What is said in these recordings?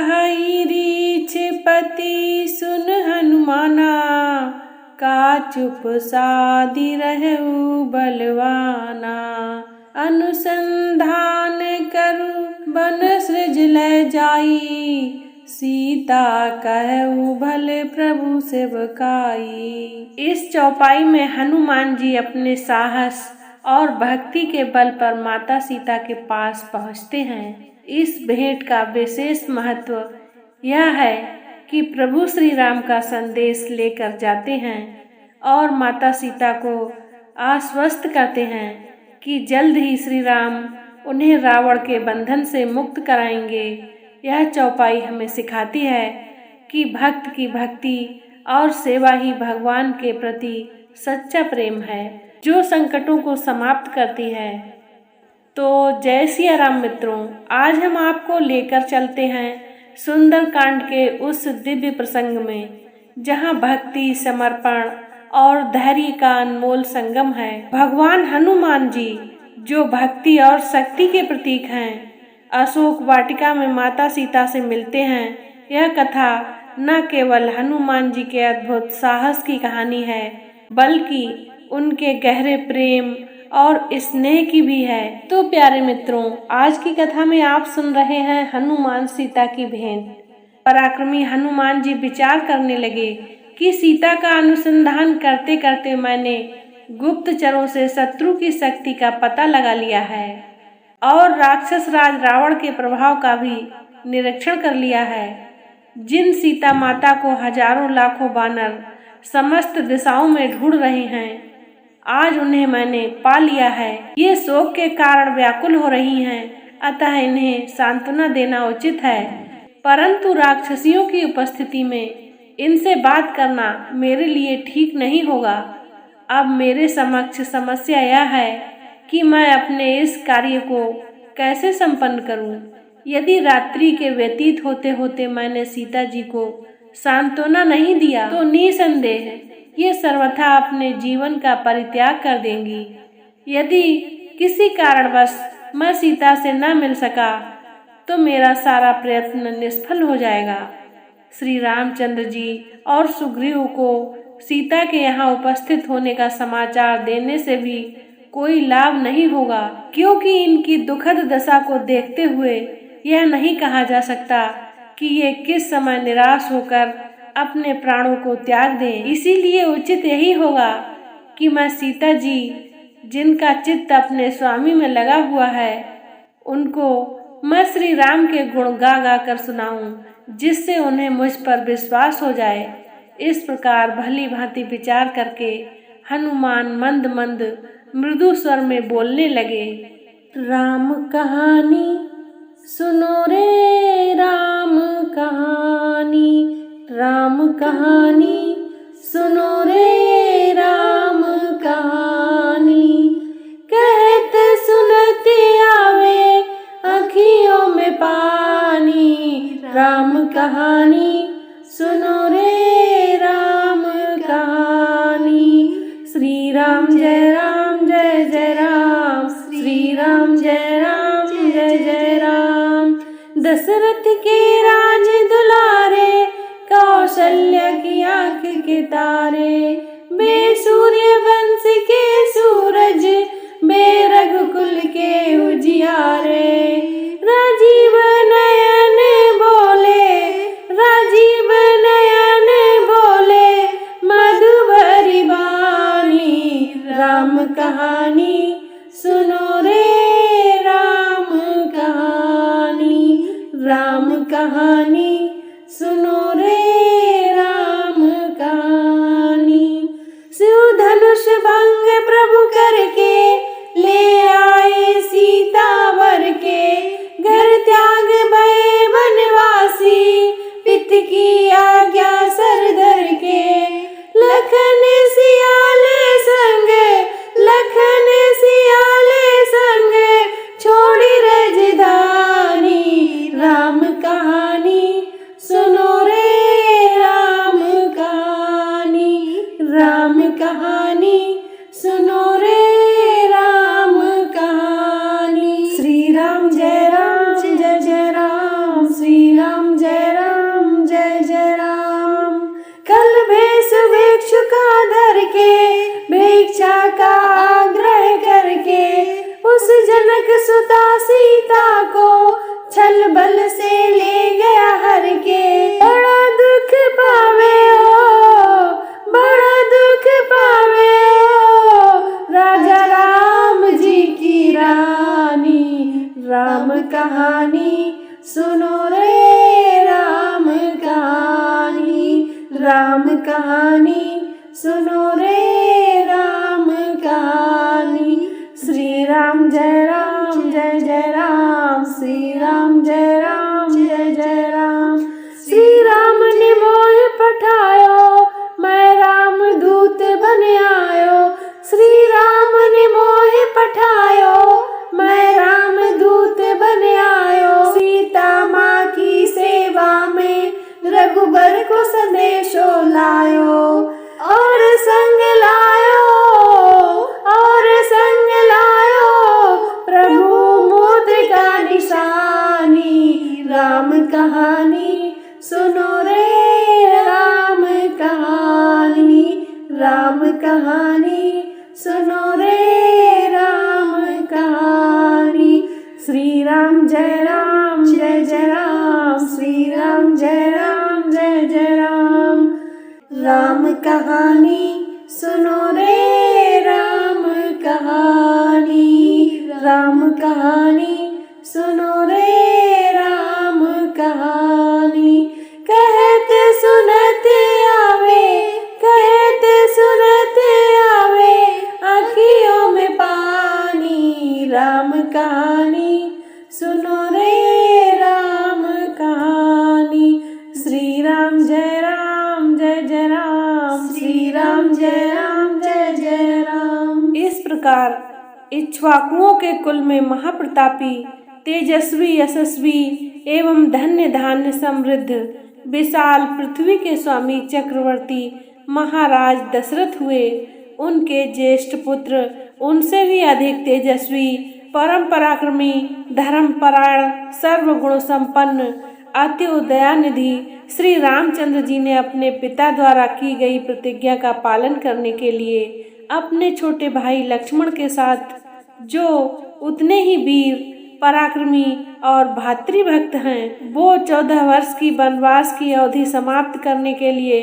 कहई रीछ पति सुन हनुमाना, का चुप साधी रहु बलवाना। अनुसंधान करु बन सृज ले जाई, सीता कहु भले प्रभु सेवकाई। इस चौपाई में हनुमान जी अपने साहस और भक्ति के बल पर माता सीता के पास पहुँचते हैं। इस भेंट का विशेष महत्व यह है कि प्रभु श्री राम का संदेश लेकर जाते हैं और माता सीता को आश्वस्त करते हैं कि जल्द ही श्री राम उन्हें रावण के बंधन से मुक्त कराएंगे। यह चौपाई हमें सिखाती है कि भक्त की भक्ति और सेवा ही भगवान के प्रति सच्चा प्रेम है, जो संकटों को समाप्त करती है। तो जय सिया राम मित्रों, आज हम आपको लेकर चलते हैं सुंदरकांड के उस दिव्य प्रसंग में, जहां भक्ति, समर्पण और धैर्य का अनमोल संगम है। भगवान हनुमान जी, जो भक्ति और शक्ति के प्रतीक हैं, अशोक वाटिका में माता सीता से मिलते हैं। यह कथा न केवल हनुमान जी के अद्भुत साहस की कहानी है, बल्कि उनके गहरे प्रेम और स्नेह की भी है। तो प्यारे मित्रों, आज की कथा में आप सुन रहे हैं हनुमान सीता की भेंट। पराक्रमी हनुमान जी विचार करने लगे कि सीता का अनुसंधान करते करते मैंने गुप्तचरों से शत्रु की शक्ति का पता लगा लिया है और राक्षस राज रावण के प्रभाव का भी निरीक्षण कर लिया है। जिन सीता माता को हजारों लाखों वानर समस्त दिशाओं में ढूंढ रहे हैं, आज उन्हें मैंने पा लिया है। ये शोक के कारण व्याकुल हो रही हैं, अतः इन्हें सांत्वना देना उचित है। परंतु राक्षसियों की उपस्थिति में इनसे बात करना मेरे लिए ठीक नहीं होगा। अब मेरे समक्ष समस्या यह है कि मैं अपने इस कार्य को कैसे संपन्न करूं। यदि रात्रि के व्यतीत होते होते मैंने सीता जी को सांत्वना नहीं दिया, तो निसंदेह ये सर्वथा अपने जीवन का परित्याग कर देंगी। यदि किसी कारणवश मैं सीता से न मिल सका, तो मेरा सारा प्रयत्न निष्फल हो जाएगा। श्री रामचंद्र जी और सुग्रीव को सीता के यहाँ उपस्थित होने का समाचार देने से भी कोई लाभ नहीं होगा, क्योंकि इनकी दुखद दशा को देखते हुए यह नहीं कहा जा सकता कि ये किस समय निराश होकर अपने प्राणों को त्याग दें। इसीलिए उचित यही होगा कि मैं सीता जी, जिनका चित्त अपने स्वामी में लगा हुआ है, उनको मैं श्री राम के गुण गा गा कर सुनाऊं, जिससे उन्हें मुझ पर विश्वास हो जाए। इस प्रकार भली भांति विचार करके हनुमान मंद मंद मृदु स्वर में बोलने लगे। राम कहानी सुनो रे राम कहानी, राम कहानी सुनो रे राम कहानी। कहते सुनते आवे अखियों में पानी, राम कहानी सुनो रे राम कहानी। श्री राम जय राम जय जय राम, श्री राम जय राम जय जय राम। दशरथ के राज दुलारे, कौशल्या की आंख के तारे, बे सूर्य वंश के सूरज, बे रघुकुल के उजियारे। राजीव नयन बोले, राजीव नयन बोले, मधुबरी वाणी। राम कहानी सुनो रे राम कहानी, राम कहानी सुनो रे राम कहानी। शिव धनुष भंग प्रभु करके, ले आए सीता वर के। घर त्याग भये वनवासी, पित की आज्ञा सर धर के। लखन सियाले संग, लखन सियाले संग, छोड़ी रजधानी। राम कहानी सुनो रे परीक्षा का आग्रह करके उस जनक सुता सीता को छल बल से ले गया हर के। बड़ा दुख पावे हो, बड़ा दुख पावे हो राजा राम जी की रानी। राम कहानी सुनो रे राम कहानी, राम कहानी सुनो रे राम कहानी। श्री राम जय राम जय जय राम, श्री राम जय राम जय जय राम। श्री राम ने मोह पठायो, मैं राम दूत बन आयो। श्री राम ने मोह पठायो, मैं राम दूत बन आयो। सीता माँ की सेवा में रघुबर को संदेशो लायो, और संग लायो, और संग लायो प्रभु मुद्रिका निशानी। राम कहानी सुनो रे राम कहानी, राम कहानी सुनो रे राम कहानी। श्री राम जय राम जय जय राम, श्री राम जय राम जय जय राम। राम कहानी सुनो रे राम कहानी, राम कहानी सुनो रे राम कहानी। कहते सुनते आवे, कहते सुनते आवे आँखियों में पानी। राम कहानी सुनो रे राम कहानी। श्री राम जय राम जय जय राम, श्री राम जय राम जय जय राम। इस प्रकार इक्ष्वाकुओं के कुल में महाप्रतापी, तेजस्वी, यशस्वी एवं धन्य धान्य समृद्ध विशाल पृथ्वी के स्वामी चक्रवर्ती महाराज दशरथ हुए। उनके ज्येष्ठ पुत्र उनसे भी अधिक तेजस्वी, परम पराक्रमी, धर्मपरायण, सर्वगुण संपन्न, अति दयानिधि श्री रामचंद्र जी ने अपने पिता द्वारा की गई प्रतिज्ञा का पालन करने के लिए अपने छोटे भाई लक्ष्मण के साथ, जो उतने ही वीर, पराक्रमी और भातृभक्त हैं, वो 14 वर्ष की वनवास की अवधि समाप्त करने के लिए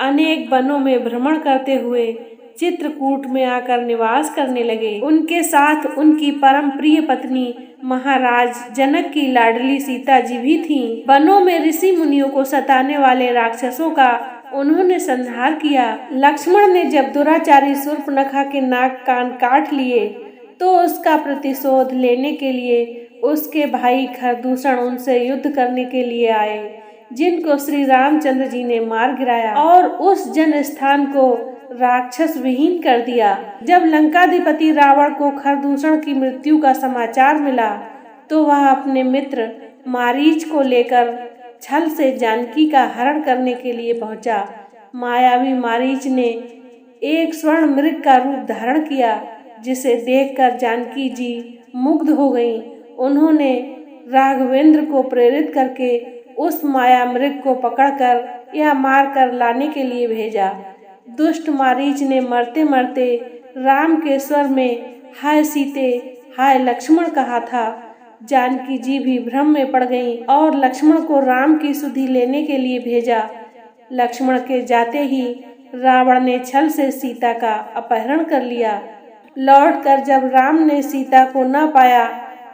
अनेक वनों में भ्रमण करते हुए चित्रकूट में आकर निवास करने लगे। उनके साथ उनकी परम प्रिय पत्नी महाराज जनक की लाडली सीता जी भी थीं। वनों में ऋषि मुनियों को सताने वाले राक्षसों का उन्होंने संहार किया। लक्ष्मण ने जब दुराचारी शूर्पणखा के नाक कान काट लिए तो उसका प्रतिशोध लेने के लिए उसके भाई खरदूषण उनसे युद्ध करने के लिए आए, जिनको श्री रामचंद्र जी ने मार गिराया और उस जन स्थान को राक्षस विहीन कर दिया। जब लंकाधिपति रावण को खरदूषण की मृत्यु का समाचार मिला तो वह अपने मित्र मारीच को लेकर छल से जानकी का हरण करने के लिए पहुंचा। मायावी मारीच ने एक स्वर्ण मृग का रूप धारण किया, जिसे देखकर जानकी जी मुग्ध हो गईं। उन्होंने राघवेंद्र को प्रेरित करके उस माया मृग को पकड़कर या मार कर लाने के लिए भेजा। दुष्ट मारीच ने मरते मरते राम के स्वर में हाय सीते, हाय लक्ष्मण कहा था। जानकी जी भी भ्रम में पड़ गईं और लक्ष्मण को राम की सुधि लेने के लिए भेजा। लक्ष्मण के जाते ही रावण ने छल से सीता का अपहरण कर लिया। लौटकर जब राम ने सीता को न पाया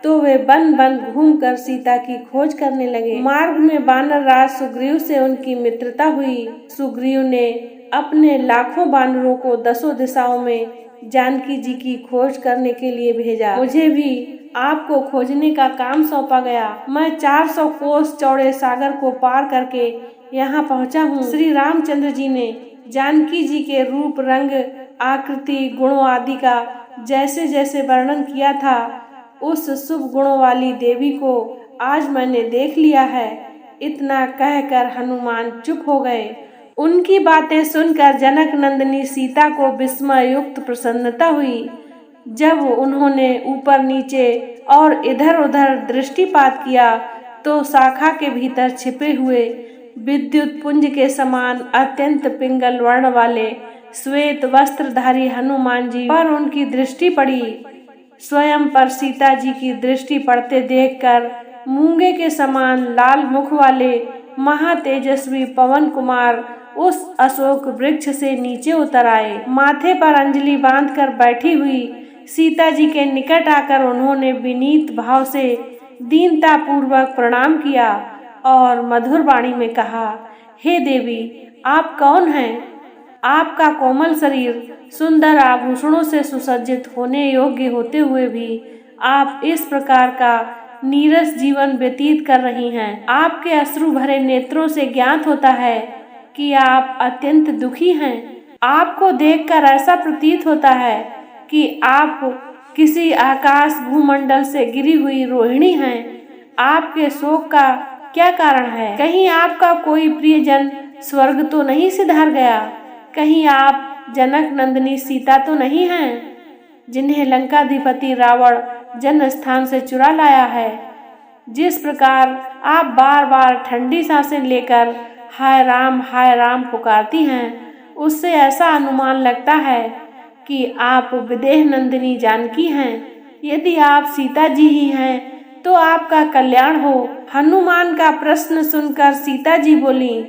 तो वे वन वन घूमकर सीता की खोज करने लगे। मार्ग में वानर राज सुग्रीव से उनकी मित्रता हुई। सुग्रीव ने अपने लाखों वानरों को 10 दिशाओं में जानकी जी की खोज करने के लिए भेजा। मुझे भी आपको खोजने का काम सौंपा गया। मैं 400 कोस चौड़े सागर को पार करके यहाँ पहुँचा हूँ। श्री रामचंद्र जी ने जानकी जी के रूप, रंग, आकृति, गुणों आदि का जैसे जैसे वर्णन किया था, उस शुभ गुणों वाली देवी को आज मैंने देख लिया है। इतना कहकर हनुमान चुप हो गए। उनकी बातें सुनकर जनक नंदिनी सीता को विस्मय युक्त प्रसन्नता हुई। जब उन्होंने ऊपर नीचे और इधर उधर दृष्टिपात किया तो शाखा के भीतर छिपे हुए विद्युत पुंज के समान अत्यंत पिंगल वर्ण वाले श्वेत वस्त्रधारी हनुमान जी पर उनकी दृष्टि पड़ी। स्वयं पर सीता जी की दृष्टि पड़ते देखकर मूंगे के समान लाल मुख वाले महातेजस्वी पवन कुमार उस अशोक वृक्ष से नीचे उतर आए। माथे पर अंजलि बांधकर बैठी हुई सीता जी के निकट आकर उन्होंने विनीत भाव से दीनता पूर्वक प्रणाम किया और मधुर वाणी में कहा, हे देवी, आप कौन हैं? आपका कोमल शरीर सुंदर आभूषणों से सुसज्जित होने योग्य होते हुए भी आप इस प्रकार का नीरस जीवन व्यतीत कर रही हैं। आपके अश्रु भरे नेत्रों से ज्ञात होता है कि आप अत्यंत दुखी हैं। आपको देखकर ऐसा प्रतीत होता है कि आप किसी आकाश भूमंडल से गिरी हुई रोहिणी हैं। आपके शोक का क्या कारण है? कहीं आपका कोई प्रियजन स्वर्ग तो नहीं सिधार गया? कहीं आप जनक नंदिनी सीता तो नहीं हैं, जिन्हें लंकाधिपति रावण जन्म स्थान से चुरा लाया है? जिस प्रकार आप बार बार ठंडी सांसें लेकर हाय राम पुकारती हैं, उससे ऐसा अनुमान लगता है कि आप विदेह नंदिनी जानकी हैं। यदि आप सीता जी ही हैं तो आपका कल्याण हो। हनुमान का प्रश्न सुनकर सीता जी बोली,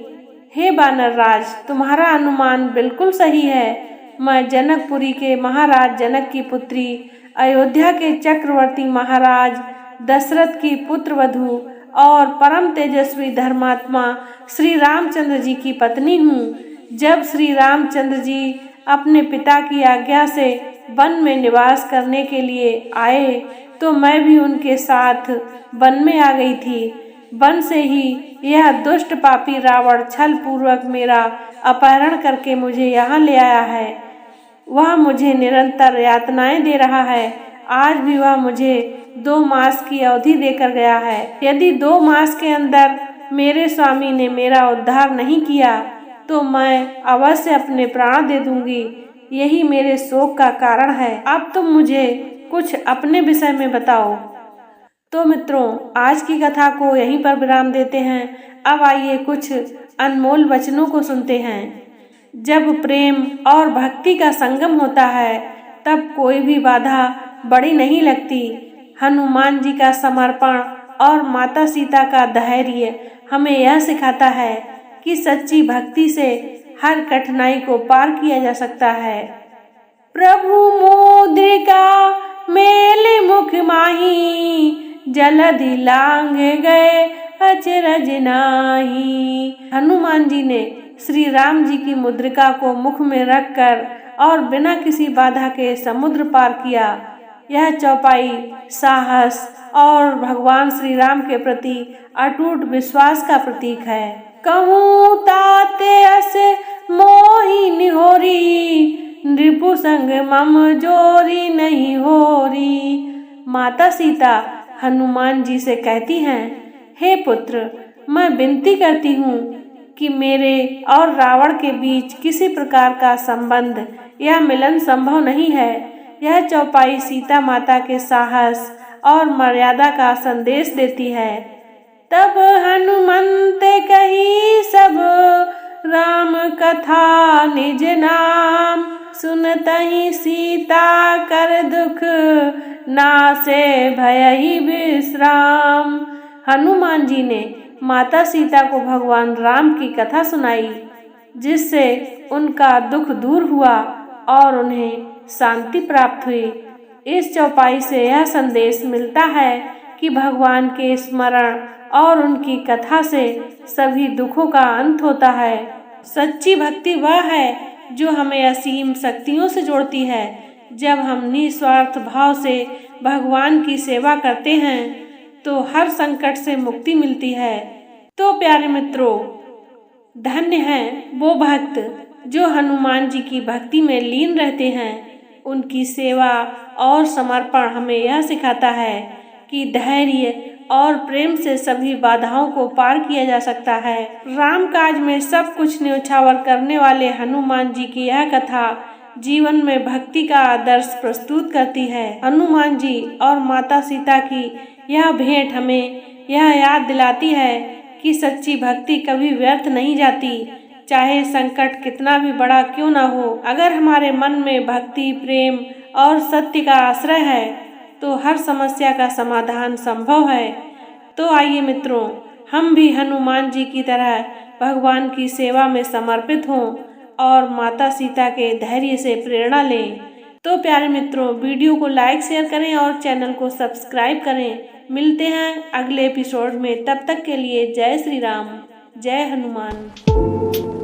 हे बानर राज, तुम्हारा अनुमान बिल्कुल सही है। मैं जनकपुरी के महाराज जनक की पुत्री, अयोध्या के चक्रवर्ती महाराज दशरथ की पुत्र वधू और परम तेजस्वी धर्मात्मा श्री रामचंद्र जी की पत्नी हूँ। जब श्री रामचंद्र जी अपने पिता की आज्ञा से वन में निवास करने के लिए आए तो मैं भी उनके साथ वन में आ गई थी। वन से ही यह दुष्ट पापी रावण छल पूर्वक मेरा अपहरण करके मुझे यहाँ ले आया है। वह मुझे निरंतर यातनाएं दे रहा है। आज भी वह मुझे 2 मास की अवधि देकर गया है। यदि 2 मास के अंदर मेरे स्वामी ने मेरा उद्धार नहीं किया तो मैं अवश्य अपने प्राण दे दूंगी। यही मेरे शोक का कारण है। अब तुम मुझे कुछ अपने विषय में बताओ। तो मित्रों, आज की कथा को यहीं पर विराम देते हैं। अब आइए कुछ अनमोल वचनों को सुनते हैं। जब प्रेम और भक्ति का संगम होता है तब कोई भी बाधा बड़ी नहीं लगती। हनुमान जी का समर्पण और माता सीता का धैर्य हमें यह सिखाता है कि सच्ची भक्ति से हर कठिनाई को पार किया जा सकता है। प्रभु मुद्रिका मेले मुख माही, जलधि लांघ गए अचरज नाही। हनुमान जी ने श्री राम जी की मुद्रिका को मुख में रखकर और बिना किसी बाधा के समुद्र पार किया। यह चौपाई साहस और भगवान श्री राम के प्रति अटूट विश्वास का प्रतीक है। कहूँ ताते अस मोहि निहोरी, नृपु संग मम जोरी नहीं होरी। माता सीता हनुमान जी से कहती हैं, हे पुत्र, मैं विनती करती हूँ कि मेरे और रावण के बीच किसी प्रकार का संबंध या मिलन संभव नहीं है। यह चौपाई सीता माता के साहस और मर्यादा का संदेश देती है। तब हनुमंत कही सब राम कथा निज नाम, सुनतहि सीता कर दुख नासे भयहि विश्राम। हनुमान जी ने माता सीता को भगवान राम की कथा सुनाई, जिससे उनका दुख दूर हुआ और उन्हें शांति प्राप्त हुई। इस चौपाई से यह संदेश मिलता है कि भगवान के स्मरण और उनकी कथा से सभी दुखों का अंत होता है। सच्ची भक्ति वह है जो हमें असीम शक्तियों से जोड़ती है। जब हम निस्वार्थ भाव से भगवान की सेवा करते हैं तो हर संकट से मुक्ति मिलती है। तो प्यारे मित्रों, धन्य हैं वो भक्त जो हनुमान जी की भक्ति में लीन रहते हैं। उनकी सेवा और समर्पण हमें यह सिखाता है कि धैर्य और प्रेम से सभी बाधाओं को पार किया जा सकता है। राम काज में सब कुछ न्योछावर करने वाले हनुमान जी की यह कथा जीवन में भक्ति का आदर्श प्रस्तुत करती है। हनुमान जी और माता सीता की यह भेंट हमें यह याद दिलाती है कि सच्ची भक्ति कभी व्यर्थ नहीं जाती। चाहे संकट कितना भी बड़ा क्यों ना हो, अगर हमारे मन में भक्ति, प्रेम और सत्य का आश्रय है तो हर समस्या का समाधान संभव है। तो आइए मित्रों, हम भी हनुमान जी की तरह भगवान की सेवा में समर्पित हों और माता सीता के धैर्य से प्रेरणा लें। तो प्यारे मित्रों, वीडियो को लाइक शेयर करें और चैनल को सब्सक्राइब करें। मिलते हैं अगले एपिसोड में, तब तक के लिए जय श्री राम, जय हनुमान।